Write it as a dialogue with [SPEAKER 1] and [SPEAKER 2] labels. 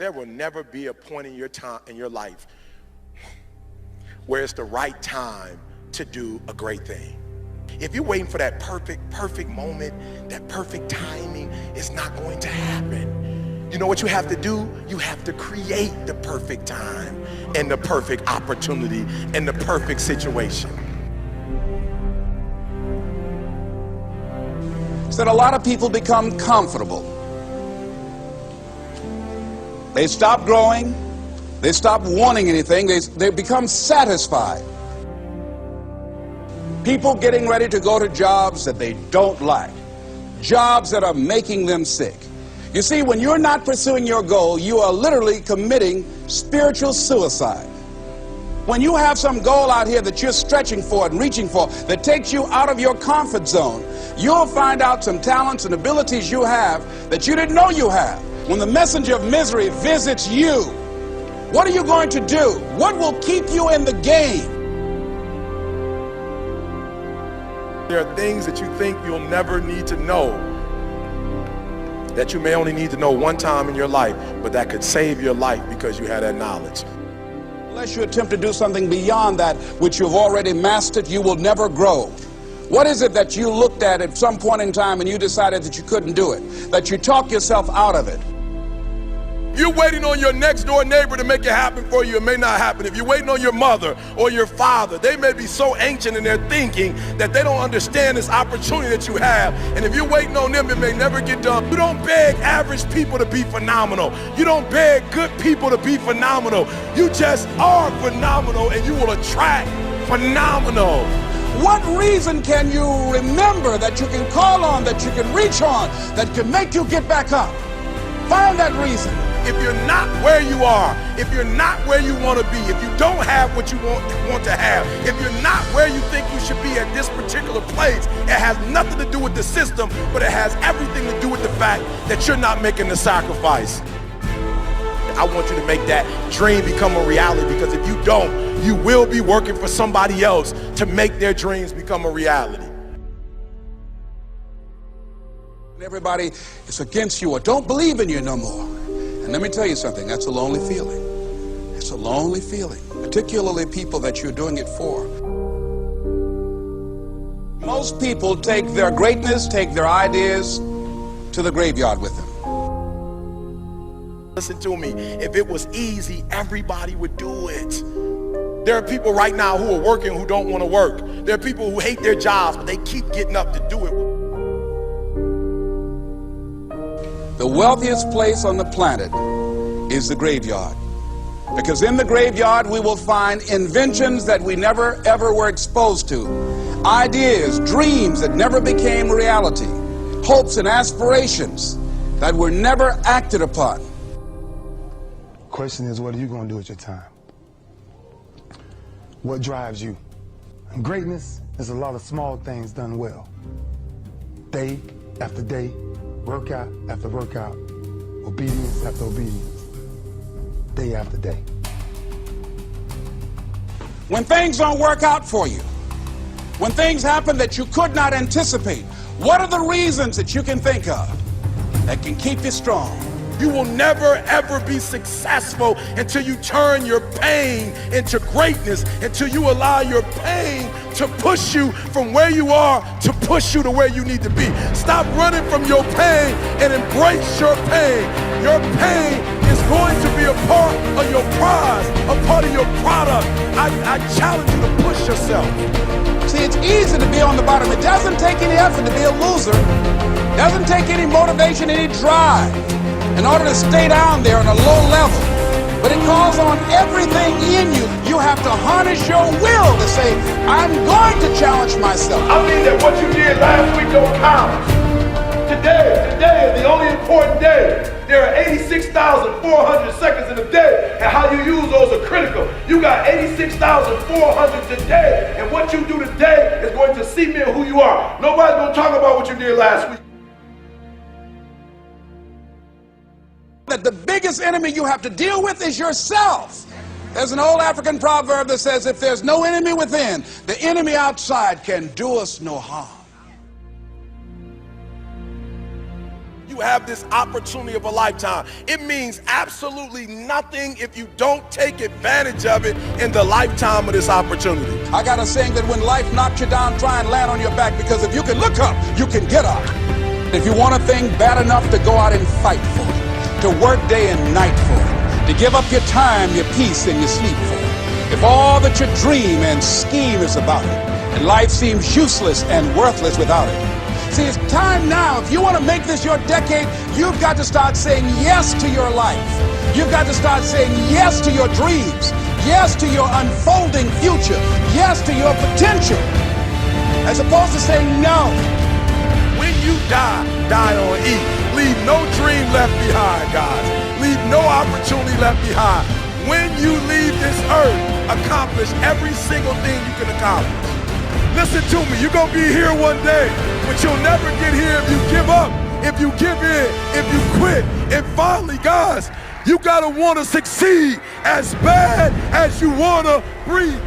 [SPEAKER 1] There will never be a point in your life where it's the right time to do a great thing. If you're waiting for that perfect moment, that perfect timing, it's not going to happen. You know what you have to do? You have to create the perfect time and the perfect opportunity and the perfect situation.
[SPEAKER 2] So that a lot of people become comfortable. They stop growing. They stop wanting anything. They become satisfied. People getting ready to go to jobs that they don't like. Jobs that are making them sick. You see, when you're not pursuing your goal, you are literally committing spiritual suicide. When you have some goal out here that you're stretching for and reaching for that takes you out of your comfort zone, you'll find out some talents and abilities you have that you didn't know you have. When the messenger of misery visits you, what are you going to do? What will keep you in the game?
[SPEAKER 1] There are things that you think you'll never need to know, that you may only need to know one time in your life, but that could save your life because you had that knowledge.
[SPEAKER 2] Unless you attempt to do something beyond that which you've already mastered, you will never grow. What is it that you looked at some point in time and you decided that you couldn't do it, that you talked yourself out of it?
[SPEAKER 1] If you're waiting on your next door neighbor to make it happen for you, it may not happen. If you're waiting on your mother or your father, they may be so ancient in their thinking that they don't understand this opportunity that you have. And if you're waiting on them, it may never get done. You don't beg average people to be phenomenal. You don't beg good people to be phenomenal. You just are phenomenal, and you will attract phenomenal.
[SPEAKER 2] What reason can you remember that you can call on, that you can reach on, that can make you get back up? Find that reason.
[SPEAKER 1] If you're not where you are, if you're not where you want to be, if you don't have what you want to have, if you're not where you think you should be at this particular place, it has nothing to do with the system, but it has everything to do with the fact that you're not making the sacrifice. I want you to make that dream become a reality, because if you don't, you will be working for somebody else to make their dreams become a reality.
[SPEAKER 2] Everybody is against you or don't believe in you no more. And let me tell you something, that's a lonely feeling. It's a lonely feeling, particularly people that you're doing it for. Most people take their greatness, take their ideas to the graveyard with them.
[SPEAKER 1] Listen to me, if it was easy, everybody would do it. There are people right now who are working who don't want to work. There are people who hate their jobs, but they keep getting up to do it.
[SPEAKER 2] The wealthiest place on the planet is the graveyard. Because in the graveyard we will find inventions that we never ever were exposed to. Ideas, dreams that never became reality. Hopes and aspirations that were never acted upon.
[SPEAKER 3] The question is, what are you going to do with your time? What drives you? And greatness is a lot of small things done well. Day after day, workout after workout, obedience after obedience, day after day.
[SPEAKER 2] When things don't work out for you, when things happen that you could not anticipate, what are the reasons that you can think of that can keep you strong?
[SPEAKER 1] You will never ever be successful until you turn your pain into greatness, until you allow your pain to push you from where you are to push you to where you need to be. Stop running from your pain and embrace your pain. Your pain is going to be a part of your prize, a part of your product. I challenge you to push yourself.
[SPEAKER 2] See, it's easy to be on the bottom. It doesn't take any effort to be a loser. It doesn't take any motivation, any drive in order to stay down there on a low level. But it calls on everything in you. You have to harness your will to say, I'm going to challenge myself.
[SPEAKER 1] I mean that what you did last week don't count. Today is the only important day. There are 86,400 seconds in a day, and how you use those are critical. You got 86,400 today, and what you do today is going to cement who you are. Nobody's going to talk about what you did last week.
[SPEAKER 2] That the biggest enemy you have to deal with is yourself. There's an old African proverb that says, if there's no enemy within, the enemy outside can do us no harm.
[SPEAKER 1] you have this opportunity of a lifetime. It means absolutely nothing if you don't take advantage of it in the lifetime of this opportunity.
[SPEAKER 2] I got a saying that when life knocks you down, try and land on your back, because if you can look up, you can get up. If you want a thing bad enough to go out and fight for it, to work day and night for it, to give up your time, your peace, and your sleep for it, if all that you dream and scheme is about it, and life seems useless and worthless without it. See, it's time now. If you want to make this your decade, you've got to start saying yes to your life. You've got to start saying yes to your dreams, yes to your unfolding future, yes to your potential, as opposed to saying no.
[SPEAKER 1] When you die, die on E. Leave no dream left behind, guys. Leave no opportunity left behind. When you leave this earth, accomplish every single thing you can accomplish. Listen to me, you're going to be here one day, but you'll never get here if you give up, if you give in, if you quit. And finally, guys, you got to want to succeed as bad as you want to breathe.